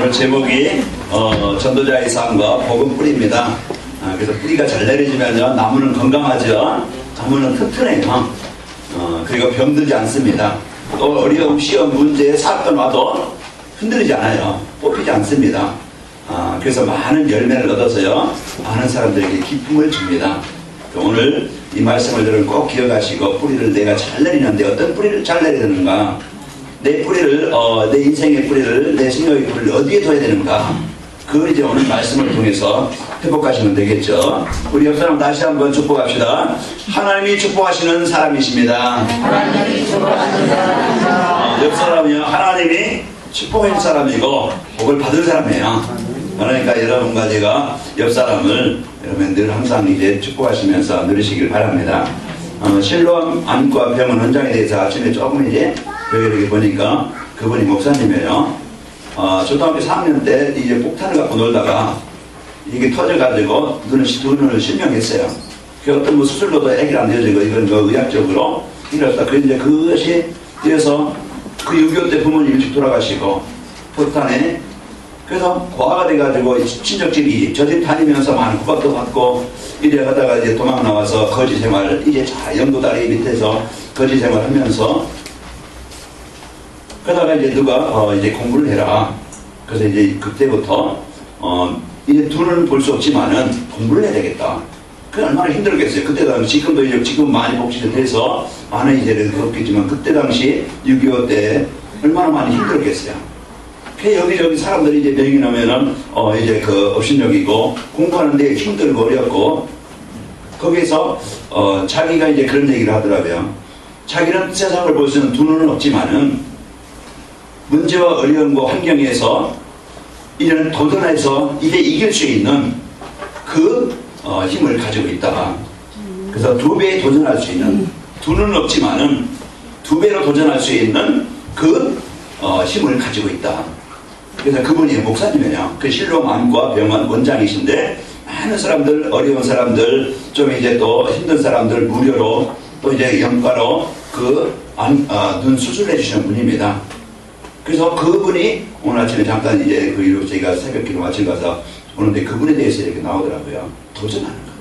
오늘 제목이 전도자의 삶과 복음 뿌리입니다. 그래서 뿌리가 잘 내려지면요 나무는 건강하죠. 나무는 튼튼해요. 그리고 병들지 않습니다. 또 어려움, 시험, 문제, 사건 와도 흔들리지 않아요. 뽑히지 않습니다. 그래서 많은 열매를 얻어서요 많은 사람들에게 기쁨을 줍니다. 오늘 이 말씀을 여러분 꼭 기억하시고, 뿌리를 내가 잘 내리는데 어떤 뿌리를 잘 내려야 되는가, 내 뿌리를 내 인생의 뿌리를, 내 생명의 뿌리를 어디에 둬야 되는가, 그걸 이제 오늘 말씀을 통해서 회복하시면 되겠죠. 우리 옆 사람 다시 한번 축복합시다. 하나님이 축복하시는 사람이십니다. 하나님이 축복하시는 사람이십니다. 옆 사람이요 하나님이 축복하는 사람이고 복을 받은 사람이에요. 그러니까 여러분과 제가 옆 사람을 여러분 늘 항상 이제 축복하시면서 누리시길 바랍니다. 실로암 암과 병원 원장에 대해서 아침에 조금 이제 여기 보니까 그분이 목사님이에요. 초등학교 4학년 때 이제 폭탄을 갖고 놀다가 이게 터져가지고 두 눈을 실명했어요. 그 어떤 뭐 수술로도 해결 안 되어지고 이건 뭐 의학적으로 이랬다. 그런데 그것이 뒤에서 그 6.25 때 부모님 일찍 돌아가시고 폭탄에, 그래서 고아가 돼가지고 친척집이 저 집 다니면서 많은 구박도 받고 이래 하다가 이제 도망 나와서 거지 생활, 이제 영도다리 밑에서 거지 생활 하면서 그러다가 이제 누가 이제 공부를 해라. 그래서 이제 그때부터 이제 눈은 볼 수 없지만은 공부를 해야 되겠다. 그 얼마나 힘들겠어요. 그때 당시 지금 많이 복지를 해서 많은 이제는 그렇겠지만 그때 당시 6.25 때 얼마나 많이 힘들었겠어요. 그 여기저기 사람들이 이제 명이 나면은 이제 그 업신여기고 공부하는데 힘들고 어렵고, 거기에서 자기가 이제 그런 얘기를 하더라고요. 자기는 세상을 볼 수 있는 두 눈은 없지만은 문제와 어려움과 환경에서 이런 도전해서 이제 이길 수 있는 그 힘을 가지고 있다. 그래서 2배 도전할 수 있는, 두 눈은 없지만은 2배로 도전할 수 있는 그 힘을 가지고 있다. 그래서 그분이 목사님이에요. 그 실로암 암과 병원 원장이신데 많은 사람들, 어려운 사람들, 좀 이제 또 힘든 사람들 무료로 또 이제 영가로 눈 수술해 주시는 분입니다. 그래서 그분이 오늘 아침에 잠깐 이제 그 이후 저희가 새벽 기도 마치고 가서 오는데 그분에 대해서 이렇게 나오더라고요. 도전하는 거.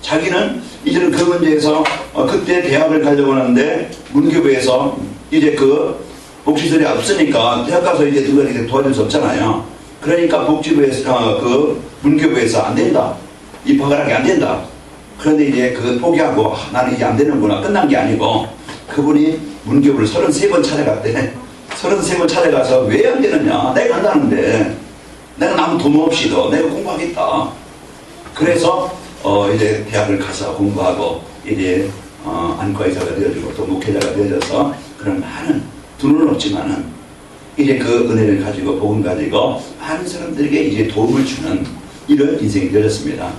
자기는 이제는 그 문제에서 그때 대학을 가려고 하는데 문교부에서 이제 그 복지설이 없으니까 대학 가서 이제 누가 이렇게 도와줄 수 없잖아요. 그러니까 복지부에서 그 문교부에서 안 된다. 입학을 하게 안 된다. 그런데 이제 그 포기하고 나는 이게 안 되는구나. 끝난 게 아니고 그분이 문교부를 33번 찾아갔대. 33번 찾아가서 왜 안 되느냐. 내가 한다는데. 내가 남은 돈 없이도 내가 공부하겠다. 그래서 이제 대학을 가서 공부하고 이제 안과 의사가 되어지고 또 목회자가 되어져서 그런 많은 두 눈은 없지만은 이제 그 은혜를 가지고 복음 가지고 많은 사람들에게 이제 도움을 주는 이런 인생이 되어졌습니다.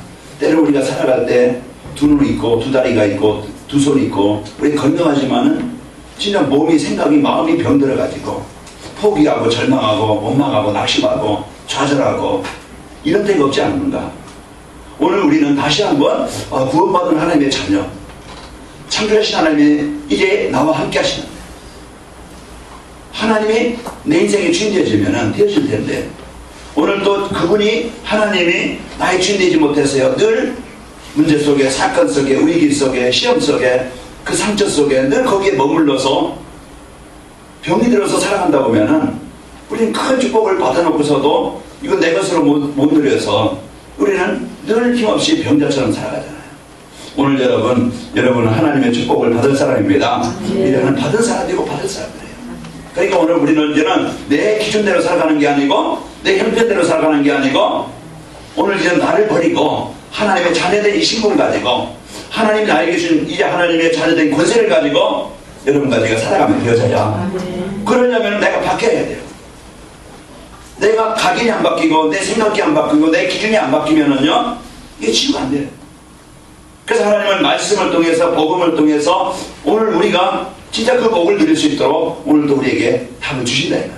때로 우리가 살아갈 때 두 눈이 있고 두 다리가 있고 두 손이 있고 우리 건강하지만은 진짜 몸이 생각이 마음이 병들어 가지고 포기하고 절망하고 원망하고 낙심하고 좌절하고 이런 데가 없지 않는가. 오늘 우리는 다시 한번 구원받은 하나님의 자녀, 창조하신 하나님이 이제 나와 함께 하시는, 하나님이 내 인생의 주인 되어질 텐데 오늘 또 그분이 하나님이 나의 주인 되지 못했어요. 늘 문제 속에, 사건 속에, 위기 속에, 시험 속에, 그 상처 속에 늘 거기에 머물러서 병이 들어서 살아간다 보면은 우리는 큰 축복을 받아놓고서도 이건 내 것으로 못 누려서 우리는 늘 힘없이 병자처럼 살아가잖아요. 오늘 여러분은 하나님의 축복을 받을 사람입니다. 이제는 받은 사람이고 받을 사람이에요. 그러니까 오늘 우리는 이제는 내 기준대로 살아가는 게 아니고 내 형편대로 살아가는 게 아니고 오늘 이제 나를 버리고 하나님의 자녀된 이 신분을 가지고 하나님이 나에게 준 이제 하나님의 자녀된 권세를 가지고 여러분과 제가 살아가면 되어져요. 그러려면 내가 바뀌어야 돼요. 내가 각인이 안 바뀌고 내 생각이 안 바뀌고 내 기준이 안 바뀌면은요 이게 치유가 안 돼요. 그래서 하나님은 말씀을 통해서 복음을 통해서 오늘 우리가 진짜 그 복을 누릴 수 있도록 오늘도 우리에게 답을 주신다 이 말이에요.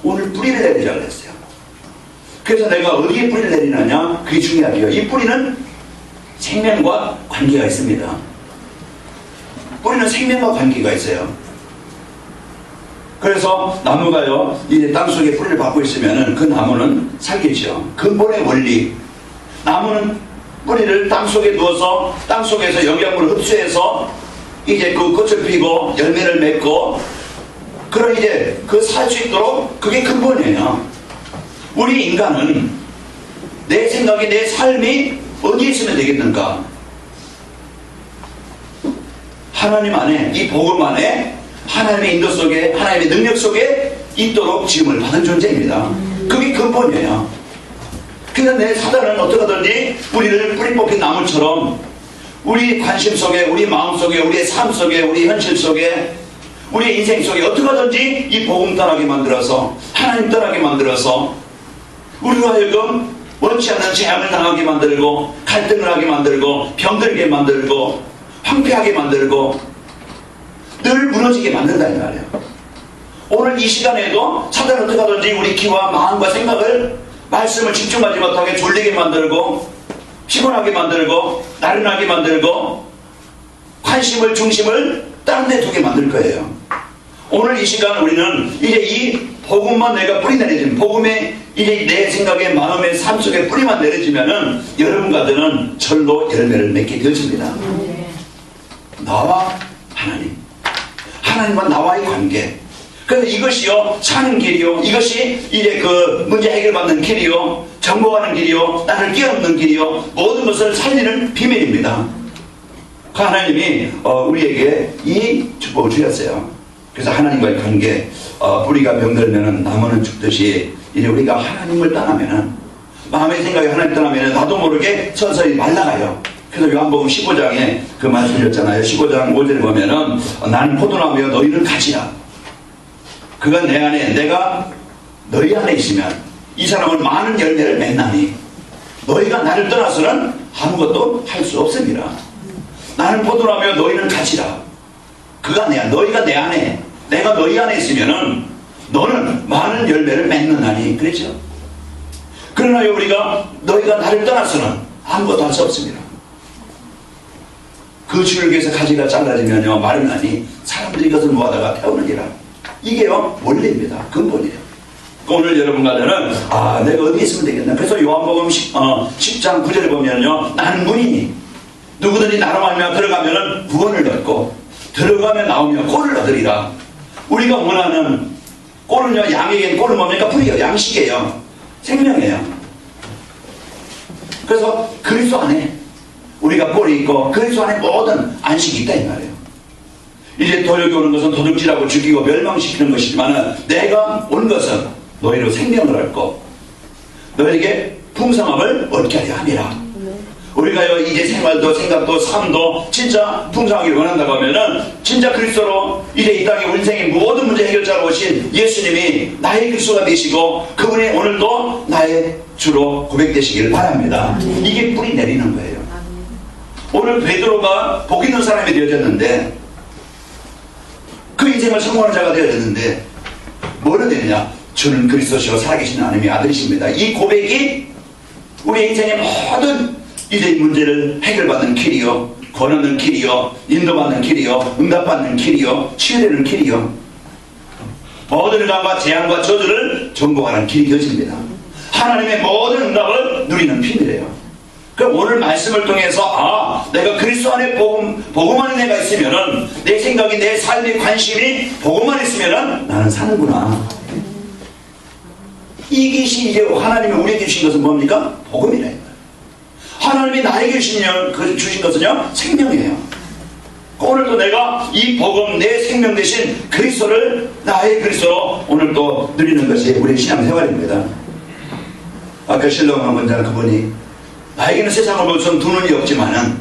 오늘 뿌리를 내리자고 했어요. 그래서 내가 어디에 뿌리를 내리느냐 그게 중요하고요. 이 뿌리는 생명과 관계가 있습니다. 뿌리는 생명과 관계가 있어요. 그래서 나무가요, 이제 땅속에 뿌리를 받고 있으면은 그 나무는 살겠죠. 근본의 원리. 나무는 뿌리를 땅속에 누워서 땅속에서 영양분을 흡수해서 이제 그 꽃을 피고 열매를 맺고 그런 이제 그 살 수 있도록 그게 근본이에요. 우리 인간은 내 생각이 내 삶이 어디에 있으면 되겠는가? 하나님 안에, 이 복음 안에 하나님의 인도 속에, 하나님의 능력 속에 있도록 지음을 받은 존재입니다. 그게 근본이에요. 그래서 내 사단은 어떻게든지 우리를 뿌리 뽑힌 나무처럼 우리 관심 속에, 우리 마음 속에, 우리의 삶 속에, 우리 현실 속에, 우리의 인생 속에 어떻게든지 이 복음 떠나게 만들어서, 하나님 떠나게 만들어서 우리로 하여금 원치 않는 재앙을 당하게 만들고, 갈등을 하게 만들고, 병들게 만들고, 황폐하게 만들고, 늘 무너지게 만든다 이 말이에요. 오늘 이 시간에도 사단은 어떻게 하든지 우리 귀와 마음과 생각을, 말씀을 집중하지 못하게 졸리게 만들고, 피곤하게 만들고, 나른하게 만들고, 관심을, 중심을 다른 데 두게 만들 거예요. 오늘 이 시간 우리는 이제 이 복음만 내가 뿌리 내려지면, 복음에 이제 내 생각에, 마음에, 삶 속에 뿌리만 내려지면은 여러분과들은 절로 열매를 맺게 되어집니다. 나와 하나님, 하나님과 나와의 관계. 그래서 이것이요 사는 길이요, 이것이 이제 그 문제 해결받는 길이요, 정복하는 길이요, 나를 뛰어넘는 길이요, 모든 것을 살리는 비밀입니다. 그 하나님이 우리에게 이 축복을 주셨어요. 그래서 하나님과의 관계, 뿌리가 병들면은 나무는 죽듯이 이제 우리가 하나님을 떠나면은, 마음의 생각이 하나님 떠나면은 나도 모르게 서서히 말라가요. 그래서 요한복음 15장에 그 말씀 드렸잖아요. 15장 5절에 보면은 나는 포도나무여 너희는 가지야. 그가 내 안에, 내가 너희 안에 있으면 이 사람은 많은 열매를 맺나니 너희가 나를 떠나서는 아무것도 할 수 없습니다. 나는 포도나무여 너희는 가지라. 그가 내 안에, 너희가 내 안에, 내가 너희 안에 있으면은 너는 많은 열매를 맺느나니, 그랬죠. 그러나 우리가 너희가 나를 떠나서는 아무것도 할 수 없습니다. 그 줄기에서 가지가 잘라지면요 마르나니 사람들이 이것을 모아다가 태우느니라. 이게요 원리입니다. 근본이에요. 오늘 여러분과는 내가 어디 있으면 되겠나. 그래서 요한복음 10장 9절에 보면요, 나는 문이니 누구든지 나로 말미암아 들어가면은 구원을 얻고 들어가면 나오면 꼴을 얻으리라. 우리가 원하는 꼴은요, 양에겐 꼴은 뭡니까? 불이에요. 양식이에요. 생명이에요. 그래서 그리스도 안에 우리가 꼴이 있고 그리스도 안에 모든 안식이 있다 이 말이에요. 이제 도적이 오는 것은 도둑질하고 죽이고 멸망시키는 것이지만 내가 온 것은 너희로 생명을 얻고 너희에게 풍성함을 얻게 하려 함이라. 우리가요 이제 생활도 생각도 삶도 진짜 풍성하기를 원한다고 하면은 진짜 그리스도로 이제 이 땅에 우리 인생의 모든 문제 해결자로 오신 예수님이 나의 그리스도가 되시고 그분이 오늘도 나의 주로 고백되시기를 바랍니다. 이게 뿌리 내리는 거예요. 오늘 베드로가 복 있는 사람이 되어졌는데, 그 인생을 성공하는 자가 되어졌는데 뭐를 되느냐? 주는 그리스도시요 살아계신 하나님의 아들이십니다. 이 고백이 우리 인생의 모든 이제 이 문제를 해결받는 길이요, 권하는 길이요, 인도받는 길이요, 응답받는 길이요, 치유되는 길이요, 모든 감과 재앙과 저주를 정복하는 길이 되어집니다. 하나님의 모든 응답을 누리는 비밀이에요. 그럼 오늘 말씀을 통해서 내가 그리스도 안에 복음 안에 내가 있으면은 내 생각이, 내 삶의 관심이 복음 안에 있으면은 나는 사는구나. 이것이 이제 하나님이 우리에게 주신 것은 뭡니까? 복음이래. 하나님이 나에게 주신 것은요 생명이에요. 오늘도 내가 이 복음, 내 생명 대신 그리스도를 나의 그리스도로 오늘 또 누리는 것이 우리의 신앙생활입니다. 아까 신랑한 원장 그분이 나에게는 세상을 볼 수 두 눈이 없지만은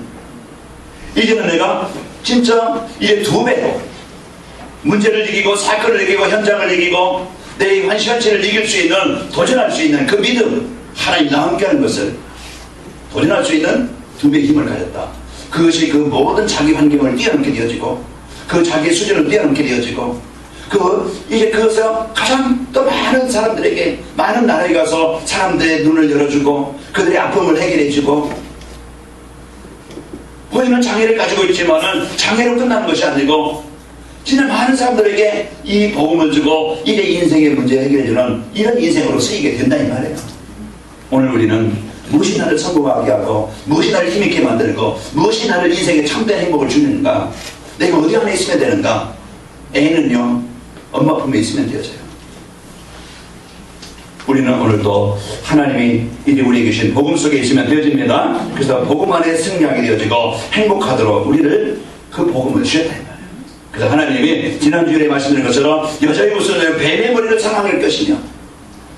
이제는 내가 진짜 이제 두 배로 문제를 이기고 사건을 이기고 현장을 이기고 내 현실을 이길 수 있는, 도전할 수 있는 그 믿음, 하나님 나와 함께하는 것을 도전할 수 있는 두 배의 힘을 가졌다. 그것이 그 모든 자기 환경을 뛰어넘게 되어지고 그 자기의 수준을 뛰어넘게 되어지고 이제 그것을 가장 또 많은 사람들에게, 많은 나라에 가서 사람들의 눈을 열어주고 그들의 아픔을 해결해주고, 보이는 장애를 가지고 있지만은 장애로 끝나는 것이 아니고 진짜 많은 사람들에게 이 복음을 주고 이제 인생의 문제 해결해주는 이런 인생으로 쓰이게 된다 이 말이에요. 오늘 우리는 무엇이 나를 성공하게 하고 무엇이 나를 힘있게 만들고 무엇이 나를 인생에 참된 행복을 주는가, 내가 어디 안에 있으면 되는가. 애는요 엄마 품에 있으면 되어져요. 우리는 오늘도 하나님이 이제 우리에게 주신 복음 속에 있으면 되어집니다. 그래서 복음 안에 승리하게 되어지고 행복하도록 우리를 그 복음을 주셨다 이 말이에요. 그래서 하나님이 지난주에 말씀드린 것처럼 여자의 우선은 뱀의 머리를 상하게 것이며,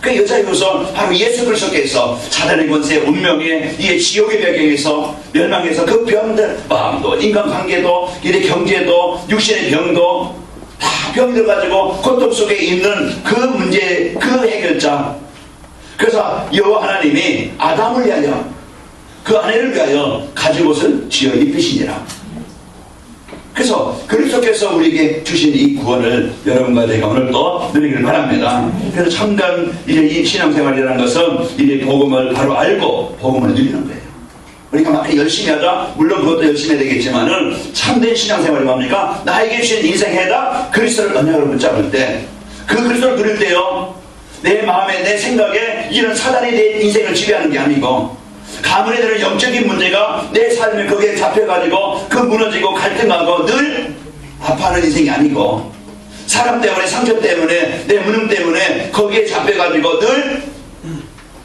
그 여자의 우선 바로 예수 그리스도께서 사단의 권세, 운명의 이 지옥의 배경에서 멸망해서 그 병들, 마음도 인간관계도 이래 경제도 육신의 병도 다 병이 들어가지고 고통 속에 있는 그 문제, 그 해결자. 그래서 여호와 하나님이 아담을 위하여 그 아내를 위하여 가죽 옷을 지어 입히시니라. 그래서 그리스도께서 우리에게 주신 이 구원을 여러분과 제가 오늘도 누리기를 바랍니다. 그래서 참된 이제 이 신앙생활이라는 것은 이제 복음을 바로 알고 복음을 누리는 거예요. 우리가 막 열심히 하자, 물론 그것도 열심히 해야 되겠지만은 참된 신앙생활이 뭡니까? 나에게 주신 인생 해답 그리스도를 언약으로 붙잡을 때, 그 그리스도를 누릴 때요, 내 마음에 내 생각에 이런 사단이 내 인생을 지배하는 게 아니고, 가문에 대한 영적인 문제가 내 삶에 거기에 잡혀가지고 그 무너지고 갈등하고 늘 아파하는 인생이 아니고, 사람 때문에 상처 때문에 내 무능 때문에 거기에 잡혀가지고 늘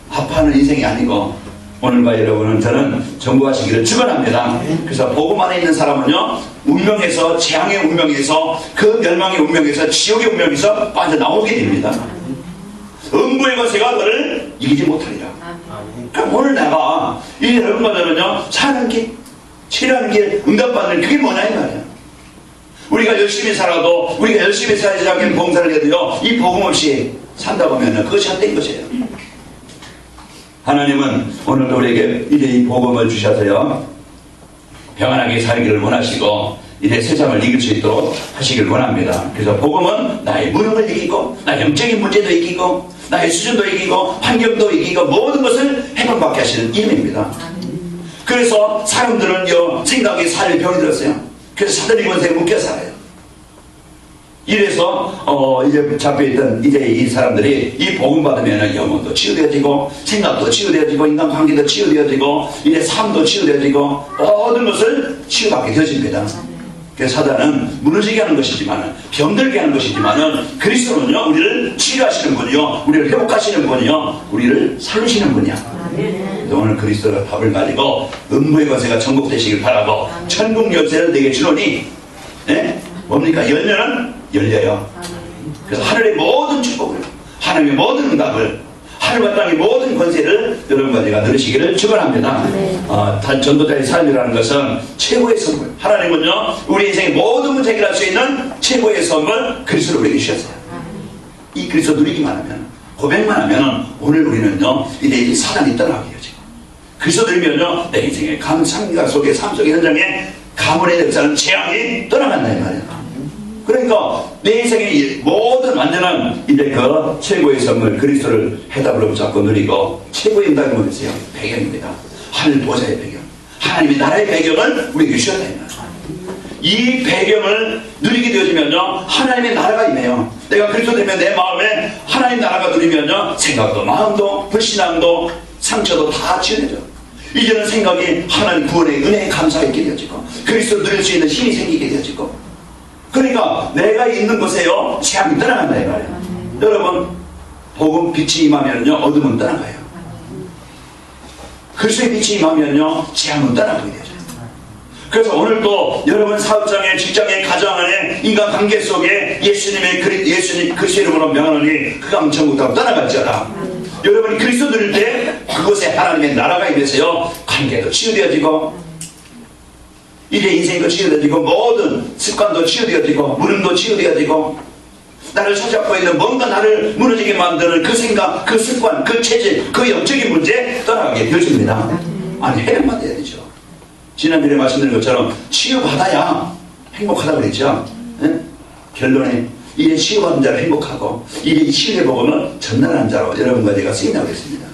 아파하는 인생이 아니고, 오늘과 여러분은 저는 정부하시기를 축원합니다. 그래서 복음 안에 있는 사람은요, 운명에서, 재앙의 운명에서, 그 멸망의 운명에서, 지옥의 운명에서 빠져나오게 됩니다. 음부의 거세가 너를 이기지 못하리라. 그럼 오늘 내가 이 여러분과 저는요, 사는 길, 치료하는 길, 응답받는 그게 뭐냐 이 말이야. 우리가 열심히 살아도, 우리가 열심히 살지 않게 봉사를 해도요, 이 복음 없이 산다 보면 그것이 안 된 것이에요. 하나님은 오늘도 우리에게 이제 이 복음을 주셔서요, 평안하게 살기를 원하시고 이제 세상을 이길 수 있도록 하시길 원합니다. 그래서 복음은 나의 무능을 이기고, 나의 영적인 문제도 이기고, 나의 수준도 이기고, 환경도 이기고, 모든 것을 해방받게 하시는 이름입니다. 그래서 사람들은요, 생각에 살이 병이 들었어요. 그래서 사단의 권세에 묶여 살아요. 이래서 이제 잡혀있던 이제 이 사람들이 이 복음 받으면 영혼도 치유되어지고, 생각도 치유되어지고, 인간관계도 치유되어지고, 이제 삶도 치유되어지고, 모든 것을 치유받게 되어집니다. 그래서 사단은 무너지게 하는 것이지만, 병들게 하는 것이지만, 그리스도는요, 우리를 치유하시는 분이요, 우리를 회복하시는 분이요, 우리를 살리시는 분이야. 그래서 오늘 그리스도의 답을 가지고 음부의 권세가 정복되시길 바라고, 천국 열쇠를 내게 주노니, 네? 뭡니까? 열면은 열려요. 그래서 하늘의 모든 축복을, 하나님의 모든 응답을, 하늘과 땅의 모든 권세를 여러분과 제가 누리시기를 축원합니다. 전도자의 삶이라는 것은 최고의 선물. 하나님은요, 우리 인생의 모든 문제 해결할 수 있는 최고의 선물 그리스도를 우리에게 주셨어요. 이 그리스도 누리기만 하면, 고백만 하면 오늘 우리는요, 이제 사단이 떠나게 되어지고, 그리스도 누리면요, 내 인생의 상가 속에, 삶 속의 현장에 가문의 역사는 재앙이 떠나간다 이 말이에요. 그러니까 내 인생의 모든 완전한 이제 그 최고의 선물 그리스도를 해답으로 붙잡고 누리고, 최고의 응답이 뭐겠어요? 배경입니다. 하늘 보좌의 배경, 하나님의 나라의 배경을 우리에게 주셨다 이 말이에요. 이 배경을 누리게 되어지면요, 하나님의 나라가 임해요. 내가 그리스도 되면 내 마음에 하나님 나라가 누리면요, 생각도 마음도 불신앙도 상처도 다 치유되죠. 이제는 생각이 하나님 구원의 은혜에 감사하게 되어지고, 그리스도를 누릴 수 있는 힘이 생기게 되어지고, 그러니까 내가 있는 곳에요, 재앙이 떠나간다 이 말이에요. 여러분, 복음 빛이 임하면요, 어둠은 떠나가요. 그리스도의 빛이 임하면요, 재앙은 떠나가게 되죠. 그래서 오늘도 여러분 사업장에, 직장에, 가정 안에, 인간관계 속에 예수님 그리스도 이름으로 명하노니 그 강 천국으로 떠나갈지어다. 여러분이 그리스도 누릴 때 그곳에 하나님의 나라가 임해서요, 관계도 치유되어지고, 이제 인생도 치유되어지고, 모든 습관도 치유되어지고, 무능도 치유되어지고, 나를 사로잡고 있는 뭔가 나를 무너지게 만드는 그 생각, 그 습관, 그 체질, 그 영적인 문제 떠나가게 되어집니다. 아니, 해결받아야 되죠. 지난주에 말씀드린 것처럼 치유받아야 행복하다고 그랬죠. 네? 결론에 이제 치유받은 자로 행복하고, 이제 치유의 복음은 전달하는 자로 여러분과 제가 쓰인다고 했습니다.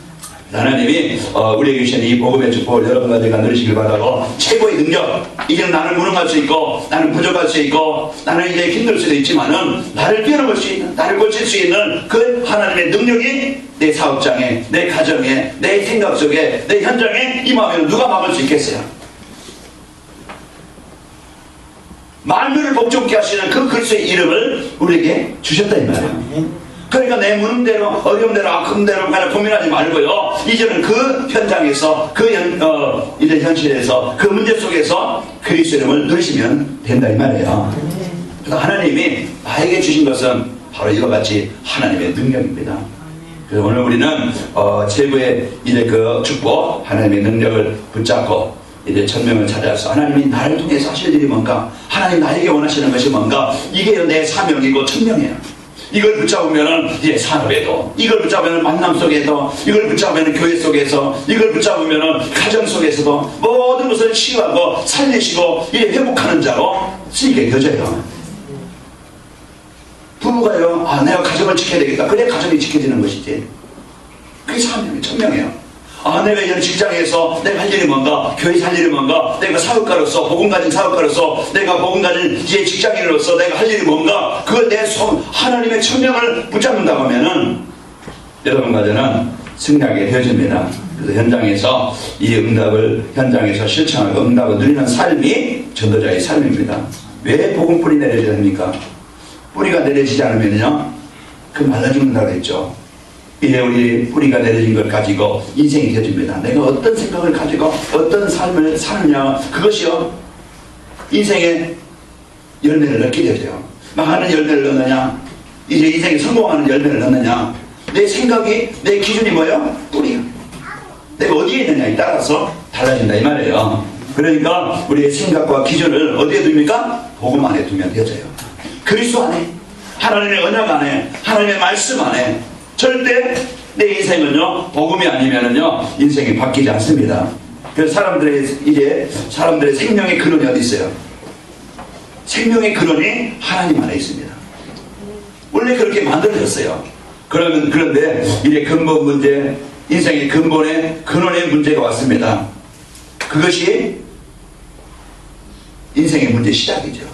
하나님이 우리에게 주신 이 복음의 축복을 여러분과 제가 누리시길 바라고, 최고의 능력, 이제는 나는 무능할 수 있고 나는 부족할 수 있고 나는 이제 힘들 수도 있지만은 나를 뛰어넘을 수 있는, 나를 고칠 수 있는 그 하나님의 능력이 내 사업장에, 내 가정에, 내 생각 속에, 내 현장에 임하면 누가 막을 수 있겠어요? 만물을 복종케 하시는 그 그리스도의 이름을 우리에게 주셨다 이 말이에요. 그러니까 내 무능대로, 어려움대로, 아픔대로 그냥 고민하지 말고요, 이제는 그 현장에서, 이제 현실에서, 그 문제 속에서 그리스도 이름을 누리시면 된다 이 말이에요. 그래서 하나님이 나에게 주신 것은 바로 이와 같이 하나님의 능력입니다. 그래서 오늘 우리는 최고의 이제 그 축복, 하나님의 능력을 붙잡고 이제 천명을 찾아서 하나님이 나를 통해서 하실 일이 뭔가, 하나님 나에게 원하시는 것이 뭔가, 이게 내 사명이고 천명이에요. 이걸 붙잡으면은 이제 산업에도, 이걸 붙잡으면 만남 속에도, 이걸 붙잡으면 교회 속에서, 이걸 붙잡으면은 가정 속에서도 모든 것을 치유하고 살리시고 이제 회복하는 자로 쓰이게 되어져요. 부부가요, 내가 가정을 지켜야 되겠다. 그래 가정이 지켜지는 것이지. 그게 사명이 천명이에요. 내가 이런 직장에서 내가 할 일이 뭔가, 교회에서 할 일이 뭔가, 내가 사업가로서, 복음 가진 사업가로서, 내가 복음 가진 이제 직장인으로서 내가 할 일이 뭔가, 그걸 내 하나님의 천명을 붙잡는다고 하면은 여러분과 저는 승리하게 되어집니다. 그래서 현장에서 이 응답을 현장에서 실천하고 응답을 누리는 삶이 전도자의 삶입니다. 왜 복음 뿌리 내려져야 합니까? 뿌리가 내려지지 않으면요, 그 말라 죽는다고 했죠. 이제 우리 뿌리가 내려진 걸 가지고 인생이 되어집니다. 내가 어떤 생각을 가지고 어떤 삶을 사느냐, 그것이요 인생의 열매를 얻게 되어져요. 망하는 열매를 얻느냐, 이제 인생에 성공하는 열매를 얻느냐, 내 생각이, 내 기준이 뭐예요? 뿌리야. 내가 어디에 있느냐에 따라서 달라진다 이 말이에요. 그러니까 우리의 생각과 기준을 어디에 둡니까? 복음 안에 두면 되어져요. 그리스도 안에, 하나님의 언약 안에, 하나님의 말씀 안에. 절대 내 인생은요, 복음이 아니면은요, 인생이 바뀌지 않습니다. 그래서 사람들의 생명의 근원이 어디 있어요? 생명의 근원이 하나님 안에 있습니다. 원래 그렇게 만들어졌어요. 그런데 이제 근본 문제, 인생의 근본의 근원의 문제가 왔습니다. 그것이 인생의 문제 시작이죠.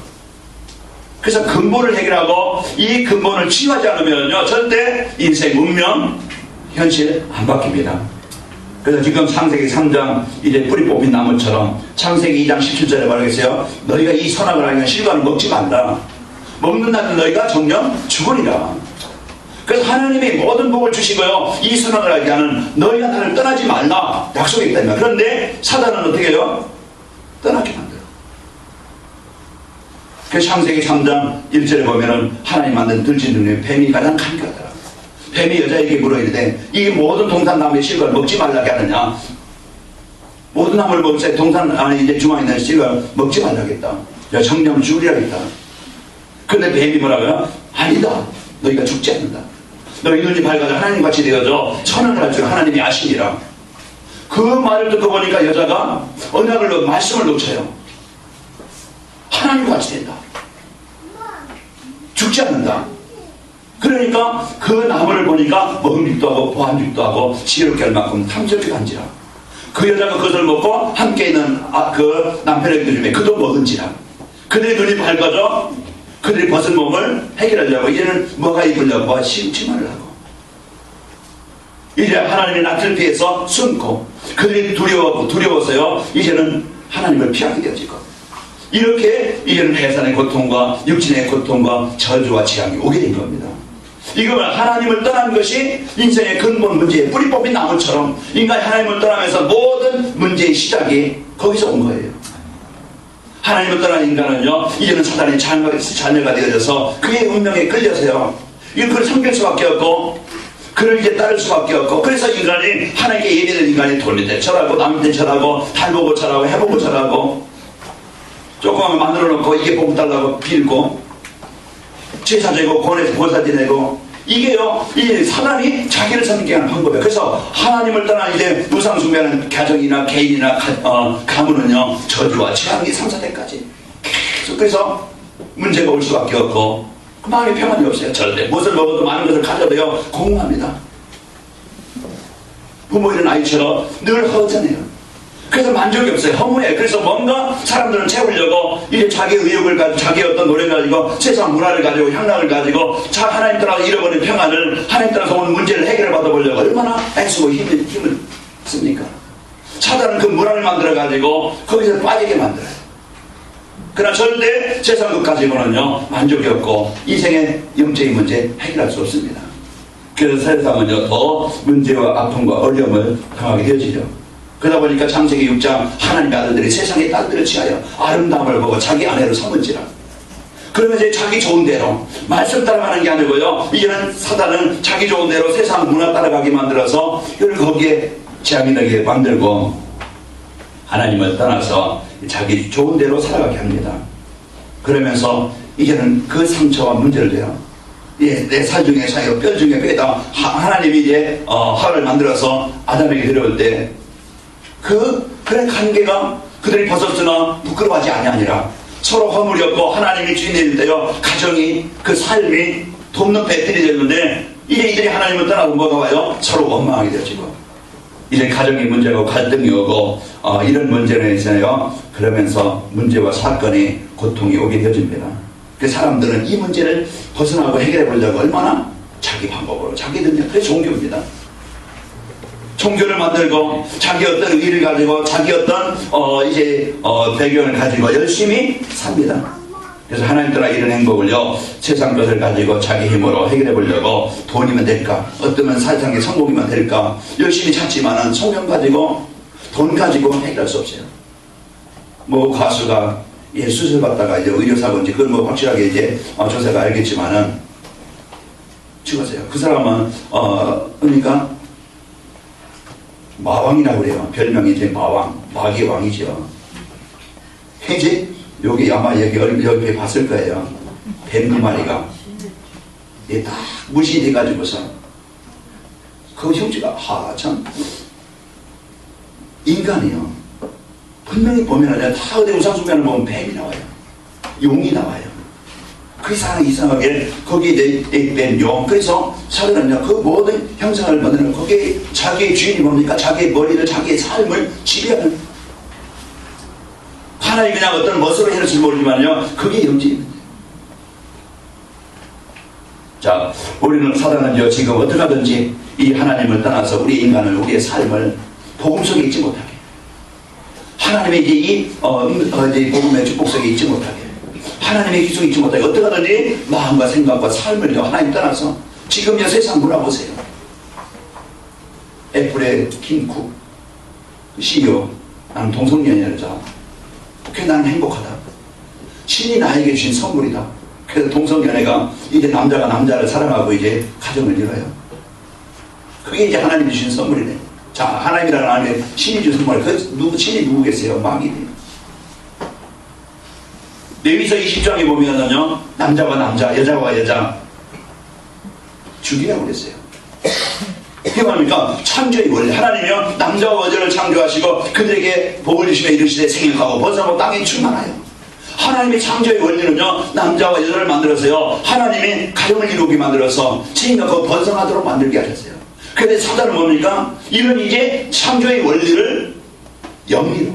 그래서 근본을 해결하고 이 근본을 치유하지 않으면요, 절대 인생 운명, 현실 안 바뀝니다. 그래서 지금 창세기 3장 이제 뿌리 뽑힌 나무처럼 창세기 2장 17절에 말하겠어요. 너희가 이 선악을 알면 실과를 먹지 말라. 먹는 날은 너희가 정녕 죽으리라. 그래서 하나님이 모든 복을 주시고요, 이 선악을 알게 하는 너희가 나를 떠나지 말라 약속했다. 그런데 사단은 어떻게 해요? 떠나게 만들어. 그 창세기 3장 1절에 보면은 하나님 만든 들짐승 중에 뱀이 가장 강력하더라. 뱀이 여자에게 물어이르되 이 모든 동산나무의 실과를 먹지 말라게 하느냐, 모든 나무를 먹을 때 동산 안에 이제 주방에 있는 실과를 먹지 말라겠다. 정령 죽으리라겠다. 근데 뱀이 뭐라고요? 아니다, 너희가 죽지 않는다. 너희 눈이 밝아져 하나님같이 되어져 선언을 할 줄 하나님이 아시니라. 그 말을 듣고 보니까 여자가 언약을 말씀을 놓쳐요. 하나님과 같이 된다. 죽지 않는다. 그러니까 그 나무를 보니까 먹음직도 하고 보안직도 하고 지혜롭게 할 만큼 탐스럽게 간지라. 그 여자가 그것을 먹고 함께 있는 그 남편의 중에 그도 먹은지라. 그들의 눈이 밝아져 그들이 벗은 몸을 해결하려고 이제는 뭐가 입으려고 치마를 하고, 이제 하나님의 낯을 피해서 숨고, 그들이 두려워서요 이제는 하나님을 피하게 되어지고, 이렇게 이제는 해산의 고통과 육신의 고통과 저주와 재앙이 오게 된 겁니다. 이거는 하나님을 떠난 것이 인생의 근본 문제에 뿌리 뽑힌 나무처럼 인간이 하나님을 떠나면서 모든 문제의 시작이 거기서 온 거예요. 하나님을 떠난 인간은요 이제는 사단의 자녀가 되어져서 그의 운명에 끌려서요 그를 섬길 수밖에 없고 그를 이제 따를 수밖에 없고, 그래서 인간이 하나님께 예배되는 인간이 돌밑에 절하고 남밑에 절하고 달보고 절하고 해보고 절하고 조그만 만들어 놓고 이게 복 달라고 빌고 제사 지내고 권에서 보사 지내고, 이게요 이 사단이 자기를 섬기게 하는 방법이에요. 그래서 하나님을 떠나 이제 우상 숭배하는 가정이나 개인이나 가문은요 저주와 재앙이 3, 4대까지 계속, 그래서 문제가 올 수밖에 없고 마음에 평안이 없어요. 절대 무엇을 먹어도 많은 것을 가져도요 공허합니다. 부모 잃은 아이처럼 늘 허전해요. 그래서 만족이 없어요. 허무해. 그래서 뭔가 사람들은 채우려고 이제 자기 의욕을 가지고 자기 어떤 노래를 가지고 세상 문화를 가지고 향락을 가지고 하나님 떠나서 잃어버린 평안을 하나님 떠나서 오는 문제를 해결을 받아보려고 얼마나 애쓰고 힘을 씁니까? 사단은 그 문화를 만들어 가지고 거기서 빠지게 만들어요. 그러나 절대 세상 것 가지고는요 만족이 없고 인생의 영적인 문제 해결할 수 없습니다. 그래서 세상은요 더 문제와 아픔과 어려움을 당하게 되어지죠. 그러다 보니까 창세기 6장 하나님의 아들들이 세상의 딸들을 취하여 아름다움을 보고 자기 아내로 삼은지라. 그러면 이제 자기 좋은 대로 말씀 따라가는 게 아니고요, 이제는 사단은 자기 좋은 대로 세상 문화 따라가게 만들어서 이걸 거기에 재앙이 되게 만들고 하나님을 떠나서 자기 좋은 대로 살아가게 합니다. 그러면서 이제는 그 상처와 문제를 돼요. 예, 내 살 중에 살이고 뼈 중에 뼈에다 하나님이 이제 하를 만들어서 아담에게 들여올 때 그런 관계가 그들이 벗었으나 부끄러워하지 아니라 서로 허물이 없고 하나님이 주인이 되어 가정이 그 삶이 돕는 배틀이 됐는데 이제 이들이 하나님을 떠나고 뭐가 와요? 서로 원망하게 되어지고 이제 가정이 문제고 갈등이 오고 이런 문제는 있어요. 그러면서 문제와 사건이 고통이 오게 되어집니다. 그 사람들은 이 문제를 벗어나고 해결해 보려고 얼마나 자기 방법으로 자기 능력, 그게 종교입니다. 종교를 만들고 자기 어떤 의의를 가지고 자기 어떤 배경을 가지고 열심히 삽니다. 그래서 하나님 떠나 이런 행복을요 세상 것을 가지고 자기 힘으로 해결해 보려고 돈이면 될까, 어떠면 세상의 성공이면 될까 열심히 찾지만은 성경 가지고 돈 가지고 해결할 수 없어요. 뭐 가수가 수술 받다가 이제 의료사고인지 그건 뭐 확실하게 이제 조사가 알겠지만은 죽었어요. 그 사람은 그러니까 마왕이라고 그래요. 별명이 이제 마왕, 마귀의 왕이죠. 이제 여기 아마 여기 봤을 거예요. 뱀 두 마리가 딱 무신이 돼가지고서 그 형제가 참 인간이요. 분명히 보면 다 어디 우상숭배를 보면 뱀이 나와요. 용이 나와요. 그 이상하게 거기에 뱀 용. 그래서 사람은요 그 모든 형상을 만드는 거기에 자기의 주인이 뭡니까? 자기의 머리를 자기의 삶을 지배하는. 하나님 그냥 어떤 멋으로 해낼지 모르지만요 그게 영지입니다. 자, 우리는 사단은요 지금 어떻게 하든지 이 하나님을 떠나서 우리 인간을, 우리의 삶을 복음 속에 있지 못하게, 하나님의 이제 이 복음의 축복 속에 있지 못하게, 하나님의 기속에 있지 못하게 어떻게 하든지 마음과 생각과 삶을요 하나님 떠나서 지금요 세상 물어보세요. 애플의 김쿡 CEO, 나는 동성연애자. 그게 나는 행복하다. 신이 나에게 주신 선물이다. 그래서 동성연애가 이제 남자가 남자를 사랑하고 이제 가정을 이뤄요. 그게 이제 하나님이 주신 선물이네. 자, 하나님이라는 하나님의 신이 주신 선물. 신이 누구겠어요? 마귀네. 레위서 20장에 보면은요, 남자와 남자, 여자와 여자 죽이라고 그랬어요. 그게 뭡니까? 창조의 원리. 하나님이요 남자와 여자를 창조하시고 그들에게 복을 주시며 이르시되 생육하고 번성하고 땅에 충만하여. 하나님의 창조의 원리는요 남자와 여자를 만들어서요 하나님이 가정을 이루게 만들어서 생육하고 번성하도록 만들게 하셨어요. 그런데 사단은 뭡니까? 이런 이제 창조의 원리를 영리로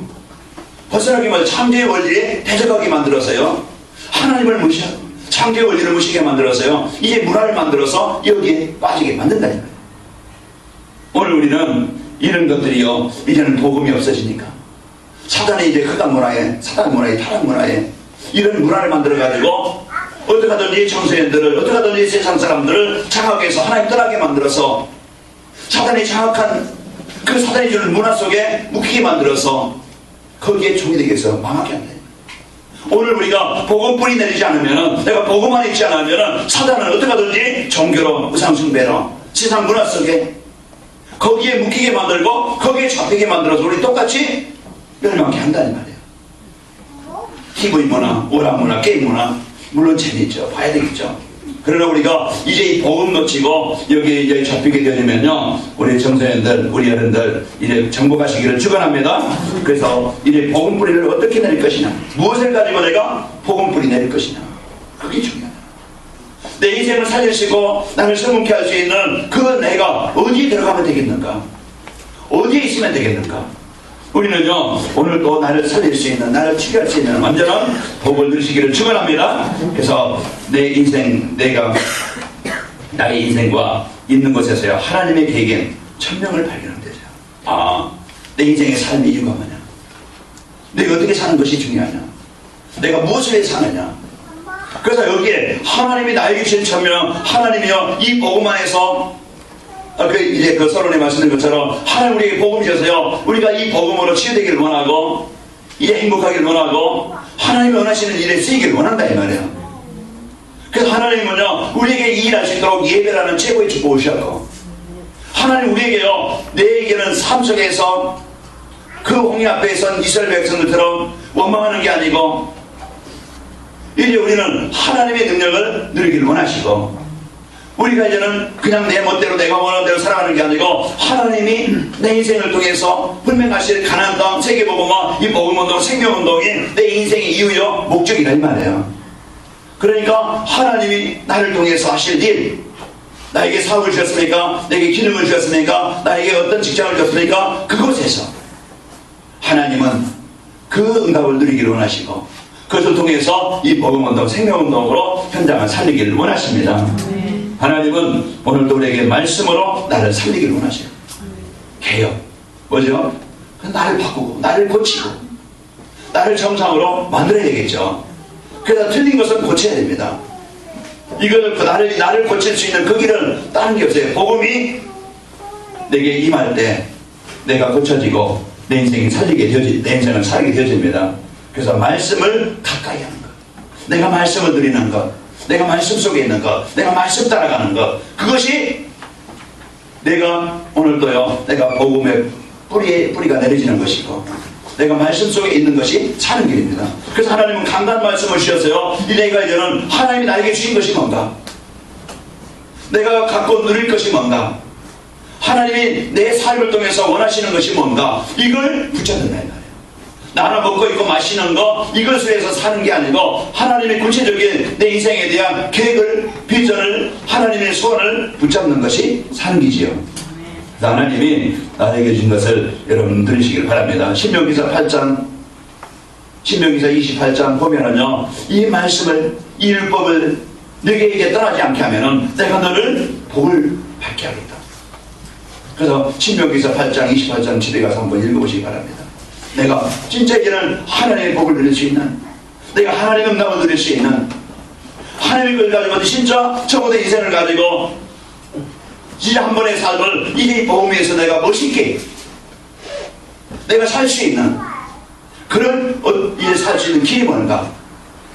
벗어나게 만들어 창조의 원리에 대적하게 만들어서요 하나님을 무시하고 창조의 원리를 무시하게 만들어서요 이제 문화를 만들어서 여기에 빠지게 만든다는 거예요. 오늘 우리는 이런 것들이요 이제는 복음이 없어지니까 사단이 이제 흑암 문화에, 사단 문화에, 타락 문화에 이런 문화를 만들어 가지고 어떻게 하든지 청소년들을 어떻게 하든지 세상 사람들을 장악하게 해서 하나님 떠나게 만들어서 사단이 장악한 그 사단이 주는 문화 속에 묵히게 만들어서 거기에 종이 되게 해서 망하게 한다. 오늘 우리가 복음 뿌리 내리지 않으면, 내가 복음 안에 있지 않으면 사단은 어떻게 하든지 종교로, 우상숭배로 세상 문화 속에 거기에 묵히게 만들고 거기에 잡히게 만들어서 우리 똑같이 멸망케 한다는 말이에요. TV 문화, 오락 문화, 게임 문화 물론 재미있죠. 봐야 되겠죠. 그러나 우리가 이제 이 복음 놓치고 여기에 이제 잡히게 되면요 우리 청소년들, 우리 어른들 이제 정복하시기를 축원합니다. 그래서 이제 복음 뿌리를 어떻게 내릴 것이냐, 무엇을 가지고 내가 복음 뿌리 내릴 것이냐, 그게 중요하다. 내 인생을 살리시고 나를 성공케 할 수 있는 그 내가 어디에 들어가면 되겠는가, 어디에 있으면 되겠는가? 우리는요, 오늘 또 나를 살릴 수 있는, 나를 치유할 수 있는 완전한 복을 누리시기를 축원합니다. 그래서 내 인생, 나의 인생과 있는 곳에서요, 하나님의 계획엔 천명을 발견하면 되죠. 아, 내 인생의 삶의 이유가 뭐냐? 내가 어떻게 사는 것이 중요하냐? 내가 무엇을 위해 사느냐? 그래서 여기에 하나님이 나에게 주신 천명, 하나님이요, 이 복음 안에서 이제 그 서론에 말씀드린 것처럼 하나님 우리에게 복음 주셔서요, 우리가 이 복음으로 치유되기를 원하고 이제 행복하기를 원하고 하나님이 원하시는 일에 쓰이기를 원한다 이 말이에요. 그래서 하나님은요, 우리에게 이 일할 수 있도록 예배라는 최고의 축복을 주셨고, 하나님 우리에게요, 내에게는 삶 속에서 그 홍해 앞에 선 이스라엘 백성들처럼 원망하는 게 아니고 이제 우리는 하나님의 능력을 누리기를 원하시고, 우리가 이제는 그냥 내 멋대로 내가 원하는 대로 살아가는 게 아니고 하나님이 내 인생을 통해서 분명하실 가나안 땅 세계복음화 이 복음운동 생명운동이 내 인생의 이유요 목적이라 이 말이에요. 그러니까 하나님이 나를 통해서 하실 일, 나에게 사업을 주셨습니까? 내게 기능을 주셨습니까? 나에게 어떤 직장을 주셨습니까? 그곳에서 하나님은 그 응답을 누리기를 원하시고 그것을 통해서 이 복음운동 생명운동으로 현장을 살리기를 원하십니다. 하나님은 오늘도 우리에게 말씀으로 나를 살리기를 원하셔요. 개혁, 뭐죠? 나를 바꾸고 나를 고치고 나를 정상으로 만들어야 되겠죠. 그래서 틀린 것은 고쳐야 됩니다. 이걸 나를 고칠 수 있는 그 길은 다른 게 없어요. 복음이 내게 임할 때 내가 고쳐지고 내 인생이 내 인생을 살게 되어집니다. 그래서 말씀을 가까이 하는 것, 내가 말씀을 드리는 것, 내가 말씀 속에 있는 것, 내가 말씀 따라가는 것, 그것이 내가 오늘도요, 내가 복음의 뿌리가 내려지는 것이고 내가 말씀 속에 있는 것이 사는 길입니다. 그래서 하나님은 강단 말씀을 주셨어요. 내가 이제는 하나님이 나에게 주신 것이 뭔가, 내가 갖고 누릴 것이 뭔가, 하나님이 내 삶을 통해서 원하시는 것이 뭔가, 이걸 붙잡는다 이 말이에요. 나는 먹고 있고 마시는 거 이것을 위해서 사는 게 아니고 하나님의 구체적인 내 인생에 대한 계획을, 비전을, 하나님의 소원을 붙잡는 것이 사는 기지요. 하나님이 나에게 준 것을 여러분 들으시길 바랍니다. 신명기사 28장 보면은요, 이 말씀을, 이 율법을 너에게 떠나지 않게 하면은 내가 너를 복을 받게 하겠다. 그래서 신명기사 8장 28장 집에 가서 한번 읽어보시기 바랍니다. 내가 진짜 이제는 하나님의 복을 누릴 수 있는, 내가 하나님의 응답을 누릴 수 있는, 하나님의 걸 가지고 진짜 적어도 인생을 가지고 진짜 한 번의 삶을 이 복음 위에서 내가 멋있게 내가 살 수 있는 그런 이제 살 수 있는 길이 뭔가,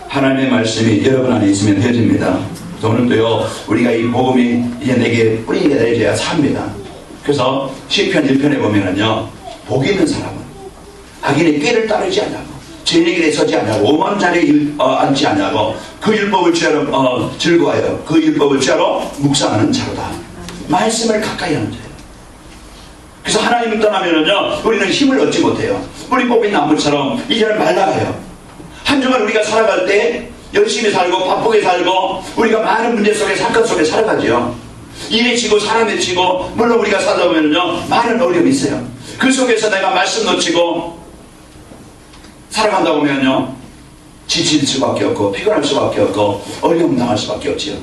하나님의 말씀이 여러분 안에 있으면 되어집니다. 오늘도요, 우리가 이 복음이 이제 내게 뿌리게 되어야 삽니다. 그래서 시편 1편에 보면은요, 복 있는 사람은 자기의 꾀를 따르지 않냐고, 죄인의 길에 서지 않냐고, 오만 자리에 앉지 않냐고, 그 율법을 주야로 즐거워하여 그 율법을 주야로 묵상하는 자로다. 말씀을 가까이 하는 자예요. 그래서 하나님을 떠나면은요, 우리는 힘을 얻지 못해요. 뿌리 뽑힌 나무처럼 이제는 말라가요. 한 주간 우리가 살아갈 때 열심히 살고 바쁘게 살고 우리가 많은 문제 속에, 사건 속에 살아가죠. 일에 치고 사람에 치고, 물론 우리가 살다 보면은요, 많은 어려움이 있어요. 그 속에서 내가 말씀 놓치고 살아간다 보면요, 지칠 수밖에 없고 피곤할 수밖에 없고 어려움 당할 수밖에 없지요.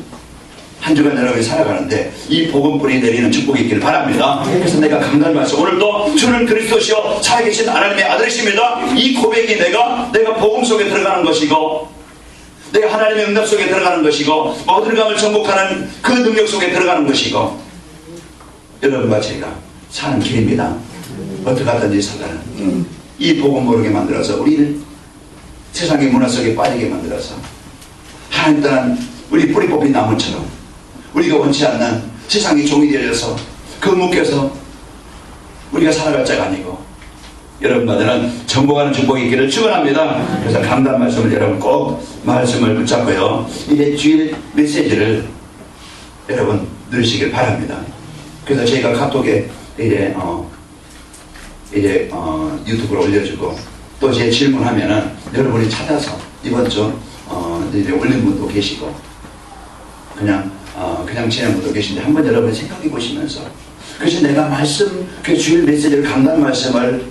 한 주간 여러분이 살아가는데 이 복음 뿌리 내리는 축복이 있기를 바랍니다. 그래서 내가 강단 말씀, 오늘도 주는 그리스도시요 살아계신 하나님의 아들이십니다. 이 고백이 내가 복음 속에 들어가는 것이고, 내가 하나님의 응답 속에 들어가는 것이고, 모든 감을 정복하는 그 능력 속에 들어가는 것이고, 여러분과 제가 사는 길입니다. 어떻게 하든지 살아가는 이 복음 모르게 만들어서 우리를 세상의 문화 속에 빠지게 만들어서 하나님 떠난 우리 뿌리 뽑힌 나무처럼 우리가 원치 않는 세상의 종이 되어서 그 묶여서 우리가 살아갈 자가 아니고 여러분들은 정복하는 축복이 있기를 축원합니다. 그래서 강단 말씀을 여러분 꼭 말씀을 붙잡고요, 이제 주일 메시지를 여러분 들으시길 바랍니다. 그래서 저희가 카톡에 이제 유튜브로 올려주고, 또 제 질문하면은 여러분이 찾아서 이번 주 이제 올린 분도 계시고 그냥 진행 분도 계신데 한번 여러분 생각해 보시면서, 그래서 내가 말씀, 그 주일 메시지를 강단 말씀을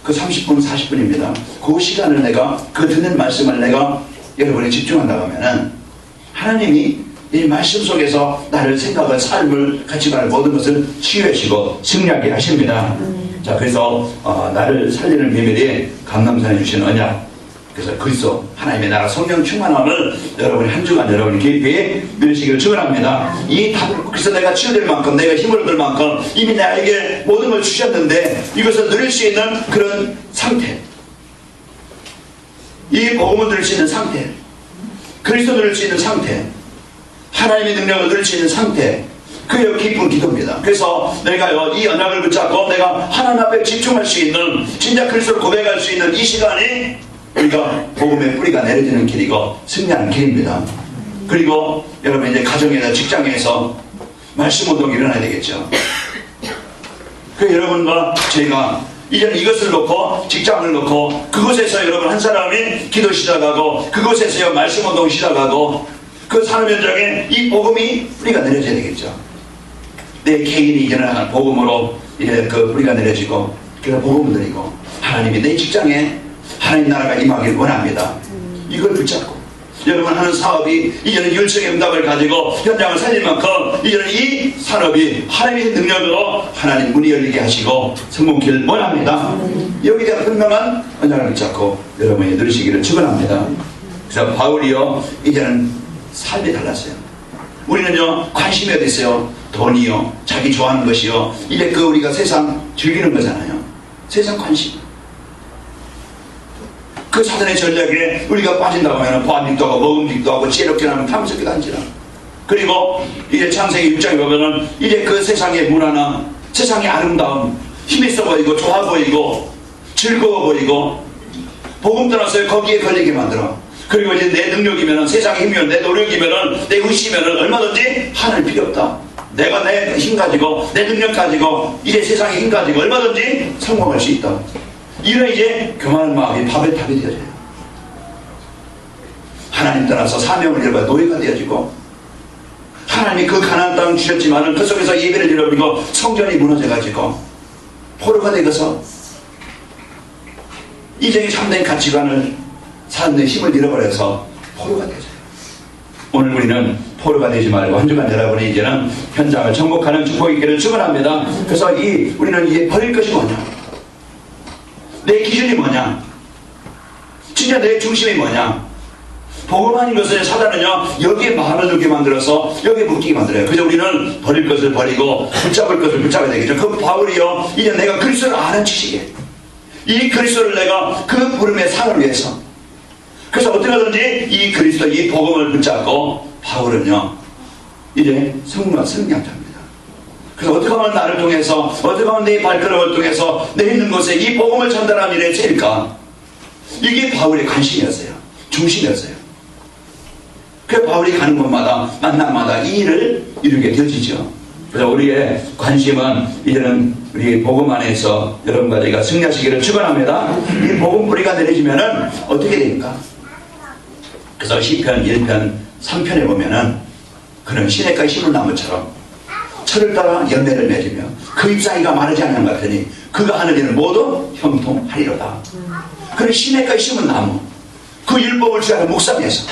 그 30분, 40분입니다. 그 시간을 내가, 그 듣는 말씀을 내가 여러분이 집중한다고 하면은 하나님이 이 말씀 속에서 나를 생각을, 삶을, 가치관을 모든 것을 치유하시고 승리하게 하십니다. 자, 그래서 나를 살리는 비밀이 감남산에 주신 언약. 그래서 그리스도 하나님의 나라 성령 충만함을 여러분이 한 주간 여러분이 깊이 누리시기를 축원합니다. 이 답을, 그래서 내가 치유될 만큼, 내가 힘을 얻을 만큼 이미 나에게 모든 걸 주셨는데 이것을 누릴 수 있는 그런 상태, 이 복음을 누릴 수 있는 상태, 그리스도 누릴 수 있는 상태, 하나님의 능력을 누릴 수 있는 상태, 그게 깊은 기도입니다. 그래서 내가요, 이 언약을 붙잡고 내가 하나님 앞에 집중할 수 있는, 진짜 그리스도를 고백할 수 있는 이 시간이 우리가 복음의 뿌리가 내려지는 길이고 승리하는 길입니다. 그리고 여러분 이제 가정이나 직장에서 말씀 운동이 일어나야 되겠죠. 그 여러분과 제가 이제는 이것을 놓고, 직장을 놓고 그곳에서 여러분 한 사람이 기도 시작하고 그곳에서 말씀 운동 시작하고 그 산업 현장에 이 복음이 뿌리가 내려져야 되겠죠. 내 개인이 이제는 복음으로 이제 그 뿌리가 내려지고, 그래서 복음을 드리고 하나님이 내 직장에 하나님 나라가 임하길 원합니다. 이걸 붙잡고 여러분 하는 사업이 이제는 열정의 응답을 가지고 현장을 살릴 만큼 이제는 이 산업이 하나님의 능력으로 하나님 문이 열리게 하시고 성공길 원합니다. 여기에 대한 분명한 언약을 붙잡고 여러분이 누리시기를 축원합니다. 그래서 바울이요, 이제는 삶이 달랐어요. 우리는요, 관심이 어디 있어요? 돈이요, 자기 좋아하는 것이요, 이제 그 우리가 세상 즐기는 거잖아요. 세상 관심. 그 사단의 전략에 우리가 빠진다고 하면 보안직도 하고 먹음직도 하고 지혜롭게 하면 탐스럽게 단지라. 그리고 이제 창세기 6장에 보면은 이제 그 세상의 문화나 세상의 아름다움, 힘있어 보이고 좋아 보이고 즐거워 보이고 복음 떠나서 거기에 걸리게 만들어. 그리고 이제 내 능력이면은, 세상의 힘이면, 내 노력이면은, 내 의지면은 얼마든지 하늘 필요 없다. 내가 내 힘 가지고 내 능력 가지고 이제 세상의 힘 가지고 얼마든지 성공할 수 있다. 이런 이제 교만한 마음이 바벨탑이 되어져요. 하나님 떠나서 사명을 잃어가 노예가 되어지고, 하나님이 그 가나안 땅 주셨지만은 그 속에서 예배를 잃어버리고 성전이 무너져가지고 포로가 되어서 이제 참된 가치관을 사는 힘을 잃어버려서 포로가 되어져요. 오늘 우리는 포로가 되지 말고 한 주간 여러분이 이제는 현장을 정복하는 축복이 있기를 축원합니다. 그래서 우리는 이제 버릴 것이 뭐냐? 내 기준이 뭐냐? 진짜 내 중심이 뭐냐? 복음 아닌 것을 사단은요, 여기에 마음을 두게 만들어서 여기에 묶이게 만들어요. 그래서 우리는 버릴 것을 버리고 붙잡을 것을 붙잡아야 되겠죠. 그 바울이요, 이제 내가 그리스도를 아는 지식에, 이 그리스도를 내가 그 부름의 상을 위해서, 그래서 어떻게 하든지 이 그리스도, 이 복음을 붙잡고 바울은요, 이제 승리자입니다. 그래서 어떻게 하면 나를 통해서, 어떻게 하면 내 발걸음을 통해서 내 있는 곳에 이 복음을 전달하는 일에 쓰일까? 이게 바울의 관심이었어요. 중심이었어요. 그래서 바울이 가는 곳마다, 만남마다 이 일을 이루게 되어지죠. 그래서 우리의 관심은 이제는 우리 복음 안에서 여러분과 저희가 승리하시기를 축원합니다. 이 복음 뿌리가 내려지면은 어떻게 됩니까? 그래서 시편 1편 3편에 보면은 그는 시냇가에 심은 나무처럼 철을 따라 열매를 맺으며 그 잎사귀가 마르지 않는 것 같으니 그가 하는 일은 모두 형통하리로다. 그는 시냇가에 심은 나무, 그 율법을 주하는 묵상해서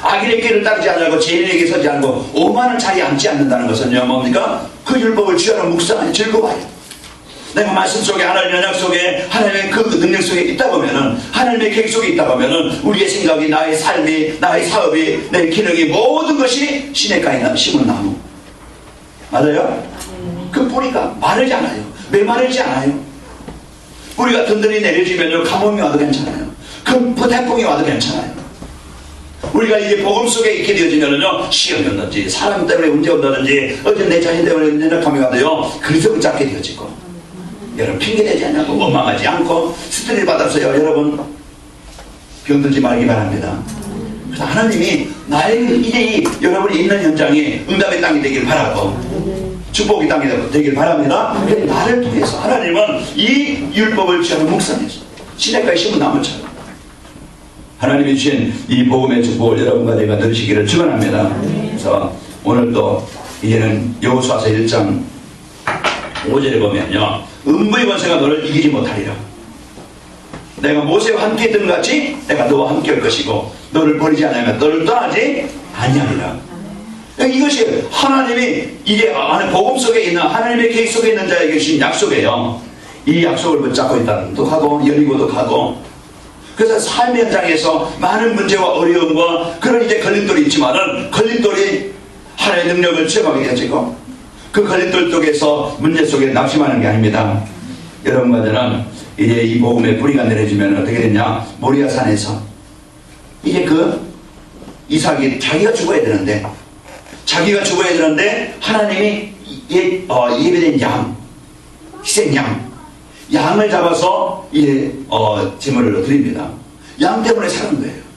악인의 길을 따르지 않고 죄인에게 서지 않고 오만한 자리에 앉지 않는다는 것은요, 뭡니까? 그 율법을 주하는 묵상하니 즐거워요. 내가 말씀 속에, 하나님의 언약 속에, 하나님의 그 능력 속에 있다 보면은, 하나님의 계획 속에 있다 보면은 우리의 생각이, 나의 삶이, 나의 사업이, 내 기능이 모든 것이 시냇가에 심은 나무. 맞아요? 그 뿌리가 마르지 않아요. 왜 마르지 않아요? 뿌리가 든든히 내려지면요, 가뭄이 와도 괜찮아요. 그 태풍이 와도 괜찮아요. 우리가 이제 복음 속에 있게 되어지면은요, 시험이 온다든지 사람 때문에 문제 온다든지 어제 내 자신 때문에 연약함이 와도요, 그래서 붙잡게 되어지고, 여러분 핑계대지 않고 원망하지 않고 스트레스 받았어요. 여러분 병들지 말기 바랍니다. 그래서 하나님이 나에게 이제 여러분이 있는 현장이 응답의 땅이 되길 바라고 축복의 땅이 되길 바랍니다. 나를 통해서 하나님은 이 율법을 취하는 묵상해서 시냇가에 심은 나무처럼 하나님이 주신 이 복음의 축복을 여러분과 내가 누리시기를 축원합니다. 그래서 오늘도 이제는 여호수아서 1장 5절에 보면요, 음부의 권세가 너를 이기지 못하리라. 내가 모세와 함께 했던 것 같이 내가 너와 함께 할 것이고 너를 버리지 않으면 너를 떠나지 아니하리라. 이것이 하나님이 이게 안에 복음 속에 있는 하나님의 계획 속에 있는 자에게 주신 약속이에요. 이 약속을 붙잡고 있다는 독하고 열리고독하고, 그래서 삶의 현장에서 많은 문제와 어려움과 그런 이제 걸림돌이 있지만은 걸림돌이 하나님의 능력을 체험하게 되어지고 그 걸림돌 속에서 문제 속에 낙심하는 게 아닙니다. 여러분과 저는 이제 이 복음의 뿌리가 내려지면 어떻게 되냐, 모리아산에서 이제 그 이삭이 자기가 죽어야 되는데 하나님이 예배된 양, 희생양, 양을 잡아서 이제 제물을 드립니다. 양 때문에 사는 거예요.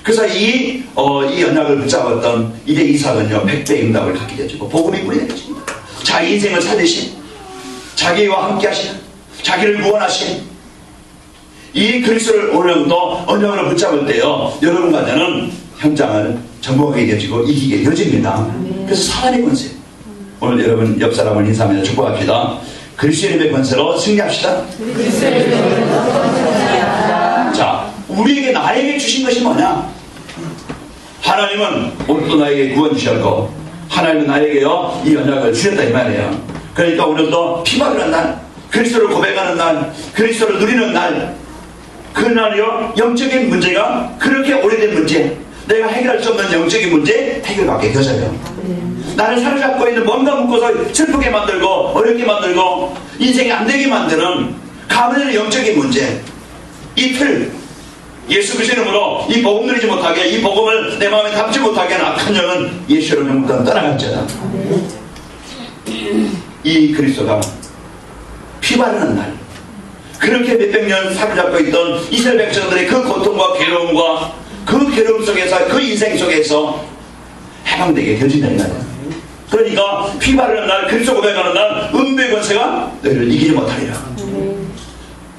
그래서 이 언약을 붙잡았던 이제 이삭은요 100배의 응답을 갖게 되죠. 복음이 뿌리 내려집니다. 자기 인생을 살리신, 자기와 함께 하시는, 자기를 구원하신 이 그리스도를 오늘부터 언약으로 붙잡을 때요, 여러분과 저는 현장을 정복하게 되어지고 이기게 되어집니다. 그래서 사단의 권세, 오늘 여러분 옆 사람을 인사하며 축복합시다. 그리스도의 이름의 권세로 승리합시다. 자, 우리에게 나에게 주신 것이 뭐냐? 하나님은 오늘도 나에게 구원 주셨고 하나님은 나에게요 이 언약을 주셨다 이 말이에요. 그러니까 오늘도 피바르는 날, 그리스도를 고백하는 날, 그리스도를 누리는 날, 그날이요 영적인 문제가 그렇게 오래된 문제, 내가 해결할 수 없는 영적인 문제 해결받게 되어져요. 나를 사로잡고 있는 뭔가 묶어서 슬프게 만들고 어렵게 만들고 인생이 안 되게 만드는 가문의 영적인 문제, 이 틀, 예수 그리스도 이름으로 이 복음 누리지 못하게, 이 복음을 내 마음에 담지 못하게 하는 악한 영은 예수로 영부터 떠나갔잖아. 이 그리스도가 피 바르는 날, 그렇게 몇백 년 사로잡고 있던 이스라엘 백성들의 그 고통과 괴로움과 그 괴로움 속에서, 그 인생 속에서 해방되게 되어진다는 거예요. 그러니까 피 바르는 날, 그리스도 고백하는 날, 음부의 권세가 너희를 이기지 못하리라.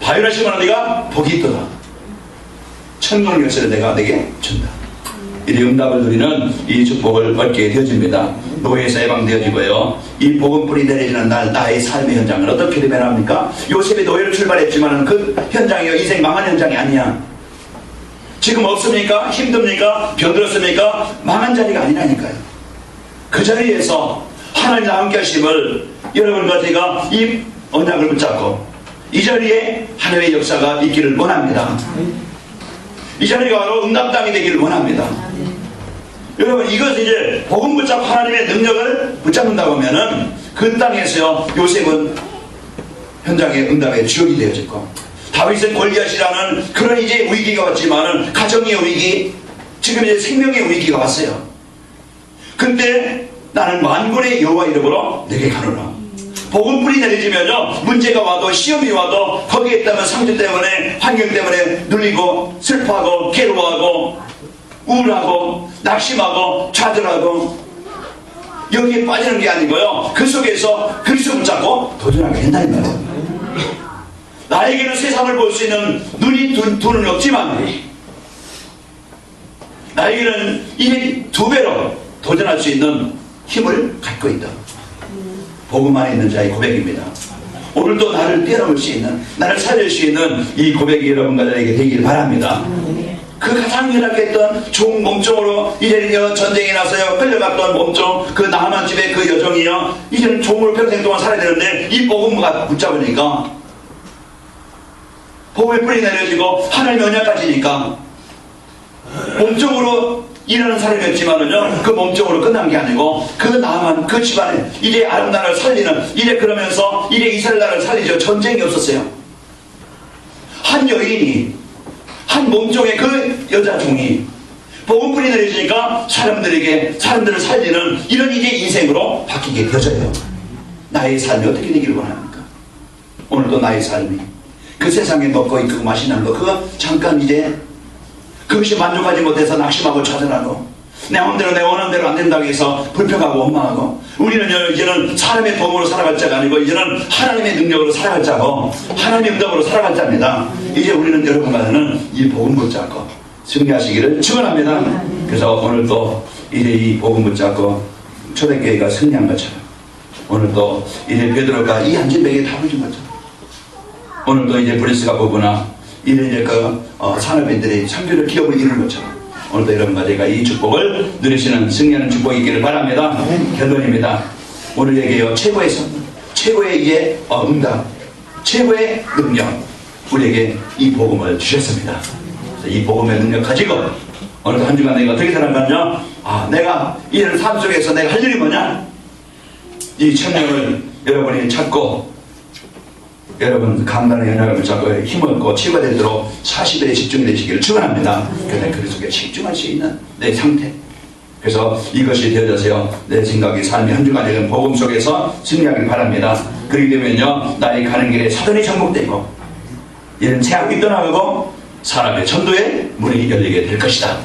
바요나시면 네가 복이 있도다. 천국의 열쇠를 내가 내게 준다. 이 응답을 누리는 이 축복을 얻게 되어집니다. 노예에서 해방되어지고요, 이 복음 뿌리 내려지는 날 나의 삶의 현장은 어떻게 변합니까? 요셉이 노예로 출발했지만 그 현장이요 인생 망한 현장이 아니야. 지금 없습니까? 힘듭니까? 병들었습니까? 망한 자리가 아니라니까요. 그 자리에서 하나님과 함께 하심을 여러분과 제가 이 언약을 붙잡고 이 자리에 하나님의 역사가 있기를 원합니다. 이 자리가 바로 응답 땅이 되기를 원합니다. 여러분, 이것은 이제 복음 붙잡고 하나님의 능력을 붙잡는다고 하면은 그 땅에서요 요셉은 현장의 응답의 주역이 되어졌고, 다윗은 골리앗이라는 그런 이제 위기가 왔지만은 가정의 위기, 지금 이제 생명의 위기가 왔어요. 근데 나는 만군의 여호와 이름으로 내게 가노라. 복음 뿌리 내리지면요 문제가 와도 시험이 와도 거기에 있다면 상처 때문에, 환경 때문에 눌리고 슬퍼하고 괴로워하고 우울하고 낙심하고 좌절하고 여기에 빠지는 게 아니고요, 그 속에서 그리스도 붙잡고 도전하게 된다는 거예요. 나에게는 세상을 볼 수 있는 눈이 두 눈이 없지만 나에게는 이미 2배로 도전할 수 있는 힘을 갖고 있다. 복음 안에 있는 자의 고백입니다. 오늘도 나를 뛰어넘을 수 있는, 나를 살릴 수 있는 이 고백이 여러분과 저에게 되길 바랍니다. 그 가장 연약했던 종 몸종으로 이제는요 전쟁에 나서요 끌려갔던 몸종, 그 나만 집의 그 여종이요 이제는 종으로 평생 동안 살아야 되는데 이 복음과 붙잡으니까 복음의 뿌리 내려지고 하나님의 언약까지니까 몸종으로 일하는 사람이었지만은요 그 몸종으로 끝난 게 아니고 그 나만, 그 집안에 이제 아름 나라를 살리는, 이제 그러면서 이제 이스라엘 나라를 살리죠. 전쟁이 없었어요. 한 여인이, 한 몸종의 그 여자 종이 복음 뿌리 내려지니까 사람들을 살리는 이런 이제 인생으로 바뀌게 되어져요. 나의 삶이 어떻게 되기를 원합니까? 오늘도 나의 삶이 그 세상에 먹고 있고 마시는 거, 그거 잠깐 이제 그것이 만족하지 못해서 낙심하고 좌절하고 내 마음대로 내 원하는 대로 안 된다고 해서 불평하고 원망하고, 우리는 이제는 사람의 도움으로 살아갈 자가 아니고 이제는 하나님의 능력으로 살아갈 자고 하나님의 응답으로 살아갈 자입니다. 이제 우리는 여러분과는 이 복음 붙잡고 승리하시기를 축원합니다. 그래서 오늘도 이제 이 복음 붙잡고 초대교회가 승리한 것처럼 오늘도 이제 베드로가 이 한진병에 답을 준 것처럼 오늘도 이제 브리스가 보거나 이제 산업인들이 선교를 기업을 이루는 것처럼 오늘도 여러분과 제가 이 축복을 누리시는 승리하는 축복이 있기를 바랍니다. 결론입니다. 오늘에게요 최고의 선물, 최고의 이제 응답, 최고의 능력 우리에게 이 복음을 주셨습니다. 이 복음의 능력 가지고 오늘도 한 주간 내가 어떻게 살아가냐? 내가 이런 삶 속에서 내가 할 일이 뭐냐? 이 청년을 여러분이 찾고 여러분 강단의 연약함을 잡고 힘을 얻고 치유가 되도록 40일에 집중이 되시기를 축원합니다. 그런데 그 속에 집중할 수 있는 내 상태. 그래서 이것이 되어져서요 내 생각이 삶이 한 주간 되는 복음 속에서 승리하길 바랍니다. 그렇게 되면요 나의 가는 길에 사단이 정복되고 이런 제약이 떠나가고 사람의 전도의 문이 열리게 될 것이다.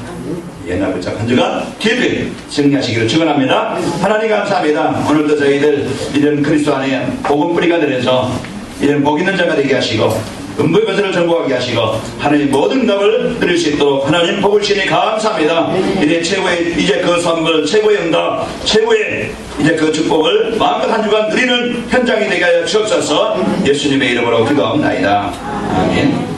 옛날 부착 한 주간 기쁘게 승리하시기를 축원합니다. 하나님 감사합니다. 오늘도 저희들 이런 그리스도 안에 복음 뿌리가 되어서 이런 복 있는 자가 되게 하시고 음부의 것을 정복하게 하시고 하나님 모든 답을 드릴 수 있도록 하나님 복을 주시니 감사합니다. 이제 최고의 이제 그 선물 최고의 응답 최고의 이제 그 축복을 마음껏 한 주간 누리는 현장이 되게 하여 주옵소서. 예수님의 이름으로 기도합니다. 아멘.